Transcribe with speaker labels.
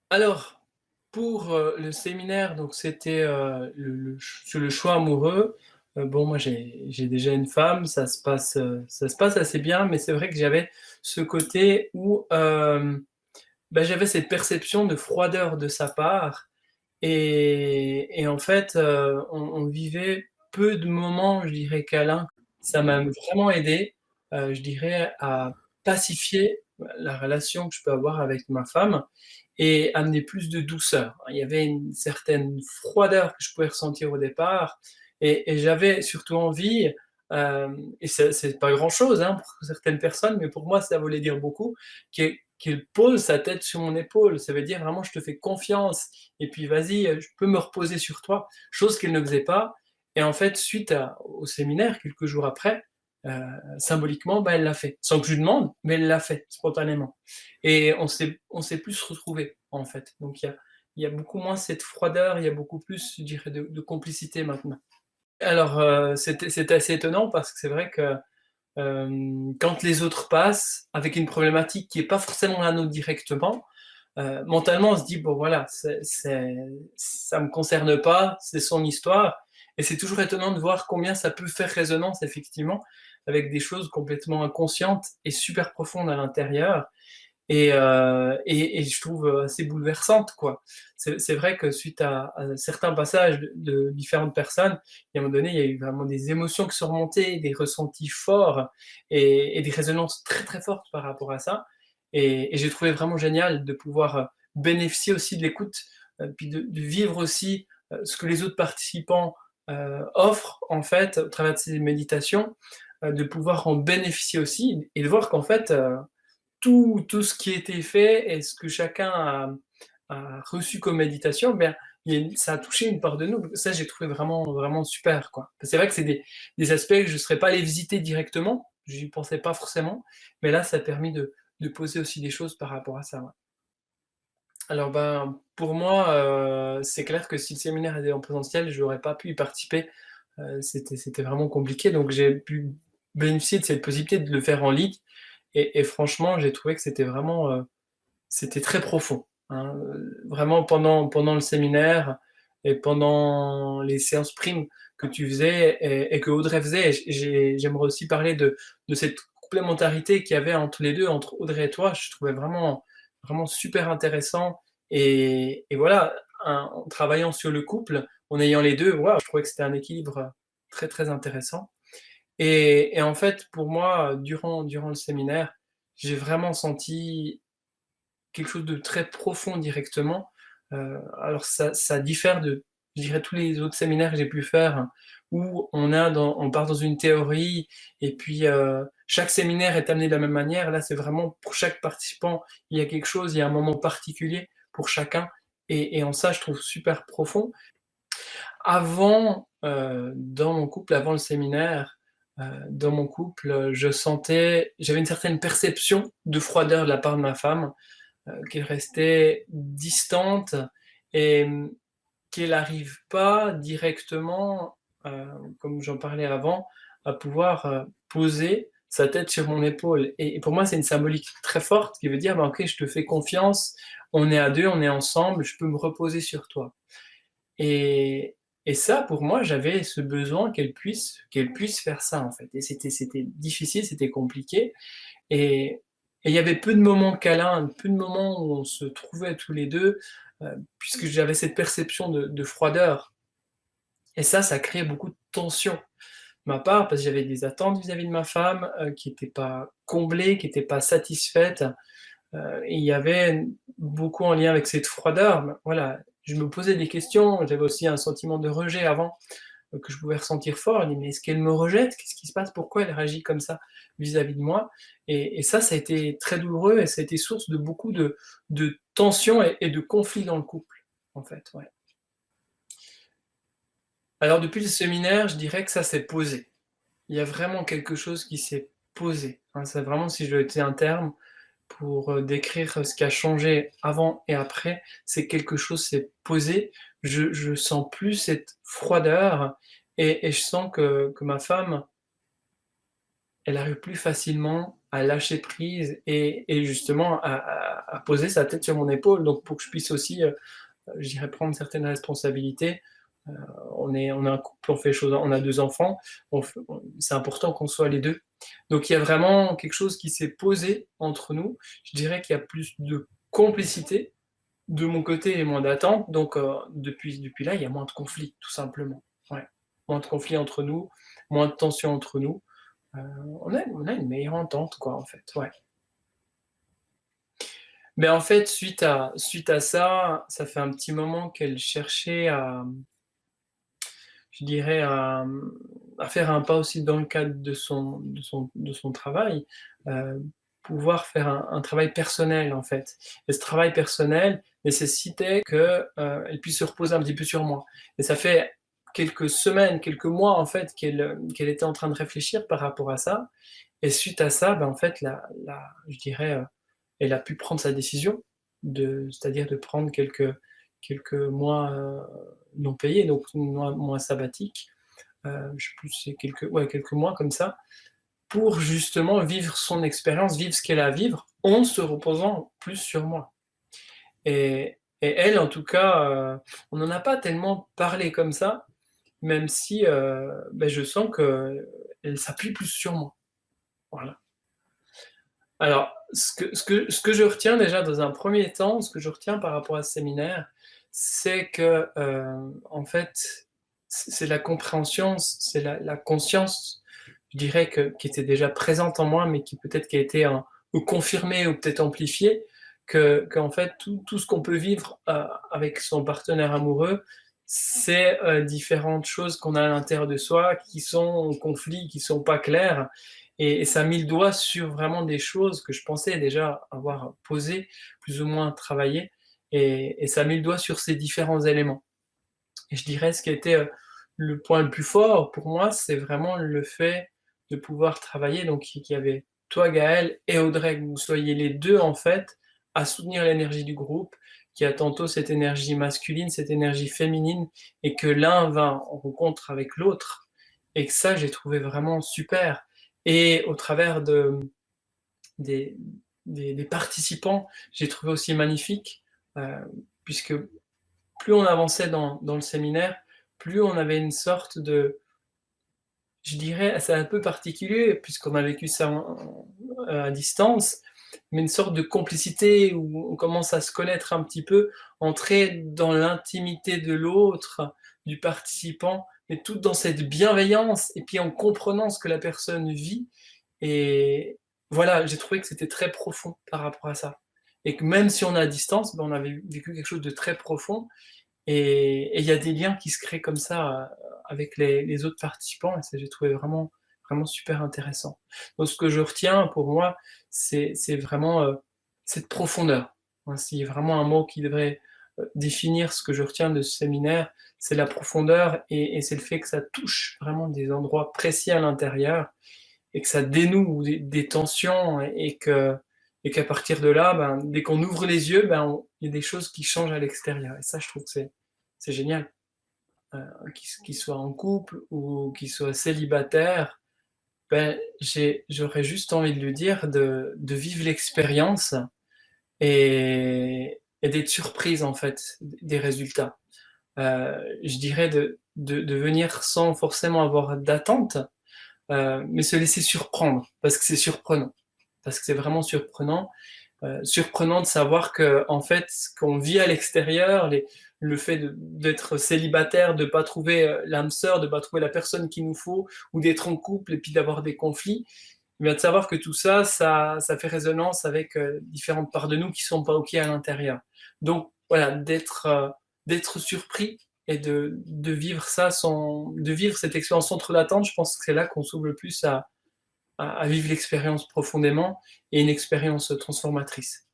Speaker 1: Alors, pour, le séminaire, donc c'était, sur le choix amoureux. Bon, moi j'ai déjà une femme, ça se passe assez bien, mais c'est vrai que j'avais ce côté où, bah, j'avais cette perception de froideur de sa part et en fait, on vivait peu de moments, je dirais, câlins. Ça m'a vraiment aidé, je dirais, à pacifier la relation que je peux avoir avec ma femme et amener plus de douceur. Il y avait une certaine froideur que je pouvais ressentir au départ et j'avais surtout envie, et c'est pas grand-chose, hein, pour certaines personnes, mais pour moi, ça voulait dire beaucoup, qu'elle pose sa tête sur mon épaule. Ça veut dire vraiment: «Je te fais confiance et puis vas-y, je peux me reposer sur toi», chose qu'elle ne faisait pas et en fait, suite au séminaire, quelques jours après, heu, symboliquement, bah, elle l'a fait. Sans que je lui demande, mais elle l'a fait spontanément et on s'est plus retrouvés, en fait. Donc il y a beaucoup moins cette froideur, il y a beaucoup plus, je dirais, de complicité maintenant. Alors, c'était assez étonnant parce que c'est vrai que, quand les autres passent avec une problématique qui est pas forcément la nôtre directement, mentalement, on se dit: «Bon voilà, ça me concerne pas, c'est son histoire» et c'est toujours étonnant de voir combien ça peut faire résonance effectivement avec des choses complètement inconscientes et super profondes à l'intérieur et je trouve, assez bouleversante, quoi. C'est vrai que suite à certains passages de différentes personnes, et à un moment donné, il y a eu vraiment des émotions qui sont remontées, des ressentis forts et des résonances très, très fortes par rapport à ça et j'ai trouvé vraiment génial de pouvoir, bénéficier aussi de l'écoute, puis de vivre aussi, ce que les autres participants, offrent, en fait, au travers de ces méditations, de pouvoir en bénéficier aussi et de voir qu'en fait, tout ce qui a été fait et ce que chacun a reçu comme méditation, ben, il y a une ça a touché une part de nous. Ça, j'ai trouvé vraiment vraiment super, quoi. C'est vrai que c'est des aspects que je ne serais pas allé visiter directement, j'y pensais pas forcément, mais là, ça a permis de poser aussi des choses par rapport à ça, ouais. Alors, ben, pour moi, c'est clair que si le séminaire était en présentiel, j'aurais pas pu y participer, c'était vraiment compliqué, donc j'ai pu bénéficier de cette possibilité de le faire en ligne et franchement, j'ai trouvé que c'était très profond, hein, vraiment pendant le séminaire et pendant les séances primes que tu faisais et que Audrey faisait et j'aimerais aussi parler de cette complémentarité qu'il y avait entre les 2, entre Audrey et toi. Je trouvais vraiment vraiment super intéressant et voilà, en travaillant sur le couple, en ayant les 2, waouh, je trouvais que c'était un équilibre, très, très intéressant et en fait, pour moi, durant le séminaire, j'ai vraiment senti quelque chose de très profond directement. Alors ça diffère de, je dirais, tous les autres séminaires que j'ai pu faire où on part dans une théorie et puis, chaque séminaire est amené de la même manière. Là, c'est vraiment pour chaque participant, il y a quelque chose, il y a un moment particulier pour chacun et en ça, je trouve super profond. Avant, dans mon couple, avant le séminaire, dans mon couple, j'avais une certaine perception de froideur de la part de ma femme, qu'elle restait distante et qu'elle arrive pas directement, comme j'en parlais avant, à pouvoir, poser sa tête sur mon épaule et pour moi, c'est une symbolique très forte qui veut dire: «Bah, OK, je te fais confiance, on est à 2, on est ensemble, je peux me reposer sur toi» et et ça, pour moi, j'avais ce besoin qu'elle puisse faire ça, en fait et c'était difficile, c'était compliqué et il y avait peu de moments câlins, peu de moments où on se trouvait tous les 2, puisque j'avais cette perception de froideur et ça créait beaucoup de tension de ma part, parce que j'avais des attentes vis-à-vis de ma femme, qui étaient pas comblées, qui étaient pas satisfaites, et il y avait beaucoup en lien avec cette froideur. Ben, voilà, je me posais des questions, j'avais aussi un sentiment de rejet avant, que je pouvais ressentir fort. Je dis: «Mais est-ce qu'elle me rejette? Qu'est-ce qui se passe? Pourquoi elle réagit comme ça vis-à-vis de moi?» et ça a été très douloureux et ça a été source de beaucoup de tensions et de conflits dans le couple, en fait, ouais. Alors depuis le séminaire, je dirais que ça s'est posé. Il y a vraiment quelque chose qui s'est posé, hein. C'est vraiment si je dois utiliser un terme pour, décrire ce qui a changé avant et après, c'est que quelque chose s'est posé. Je sens plus cette froideur et je sens que ma femme, elle arrive plus facilement à lâcher prise et justement à poser sa tête sur mon épaule, donc pour que je puisse aussi, je dirais prendre certaines responsabilités. On est un couple, on fait les choses, on a 2 enfants, c'est important qu'on soit les 2. Donc il y a vraiment quelque chose qui s'est posé entre nous. Je dirais qu'il y a plus de complicité de mon côté et moins d'attente. Donc depuis là, il y a moins de conflits, tout simplement. Ouais. Moins de conflits entre nous, moins de tensions entre nous. Euh, on a une meilleure entente, quoi, en fait. Ouais. Mais en fait, suite à ça, ça fait un petit moment qu'elle cherchait à, je dirais, à faire un pas aussi dans le cadre de son travail, euh, pouvoir faire un travail personnel, en fait. Et ce travail personnel nécessitait qu'elle puisse se reposer un petit peu sur moi. Et ça fait quelques semaines, quelques mois, en fait, qu'elle était en train de réfléchir par rapport à ça. Et suite à ça, ben, en fait, je dirais, elle a pu prendre sa décision, c'est-à-dire de prendre quelques mois non payés, donc mois sabbatiques, je sais plus, c'est quelques mois comme ça, pour justement vivre son expérience, vivre ce qu'elle a à vivre, en se reposant plus sur moi. Et elle, en tout cas, on n'en a pas tellement parlé comme ça, même si ben, je sens qu'elle s'appuie plus sur moi. Voilà. Alors, ce que je retiens déjà dans un premier temps, ce que je retiens par rapport à ce séminaire, c'est que, en fait, c'est la compréhension, c'est la conscience, je dirais, qui était déjà présente en moi, mais qui a été ou confirmée ou peut-être amplifiée, qu'en fait, tout ce qu'on peut vivre avec son partenaire amoureux, c'est différentes choses qu'on a à l'intérieur de soi qui sont en conflit, qui sont pas claires, et ça a mis le doigt sur vraiment des choses que je pensais déjà avoir posées, plus ou moins travaillées, et ça a mis le doigt sur ces différents éléments. Et je dirais ce qui a été le point le plus fort pour moi, c'est vraiment le fait de pouvoir travailler, donc qu'il y avait toi Gaël et Audrey, que vous soyez les deux en fait à soutenir l'énergie du groupe, qui a tantôt cette énergie masculine, cette énergie féminine, et que l'un va en rencontre avec l'autre, et que ça j'ai trouvé vraiment super. Et au travers des, des participants, j'ai trouvé aussi magnifique, euh, puisque plus on avançait dans le séminaire, plus on avait une sorte de, je dirais, c'est un peu particulier, puisqu'on a vécu ça à distance, mais une sorte de complicité où on commence à se connaître un petit peu, entrer dans l'intimité de l'autre, du participant, mais tout dans cette bienveillance, et puis en comprenant ce que la personne vit. Et voilà, j'ai trouvé que c'était très profond par rapport à ça. Et que même si on est à distance, ben on avait vécu quelque chose de très profond. Et il y a des liens qui se créent comme ça avec les autres participants. Et ça, j'ai trouvé vraiment super intéressant. Donc, ce que je retiens pour moi, c'est vraiment cette profondeur. Hein, s'il y a vraiment un mot qui devrait définir ce que je retiens de ce séminaire, c'est la profondeur et c'est le fait que ça touche vraiment des endroits précis à l'intérieur et que ça dénoue des tensions et qu'à partir de là, ben, dès qu'on ouvre les yeux, ben, il y a des choses qui changent à l'extérieur. Et ça, je trouve que c'est génial. Qu'il soit en couple ou qu'il soit célibataire, ben, j'aurais juste envie de lui dire de vivre l'expérience et d'être surprise en fait des résultats. Je dirais de venir sans forcément avoir d'attente, mais se laisser surprendre, parce que c'est surprenant, parce que c'est vraiment surprenant, surprenant de savoir que en fait, ce qu'on vit à l'extérieur, le fait d'être célibataire, de pas trouver l'âme sœur, de pas trouver la personne qu'il nous faut, ou d'être en couple et puis d'avoir des conflits, eh bien de savoir que tout ça, ça fait résonance avec différentes parts de nous qui sont pas ok à l'intérieur. Donc voilà, d'être surpris et de vivre ça de vivre cette expérience entre l'attente, je pense que c'est là qu'on s'ouvre le plus à vivre l'expérience profondément et une expérience transformatrice.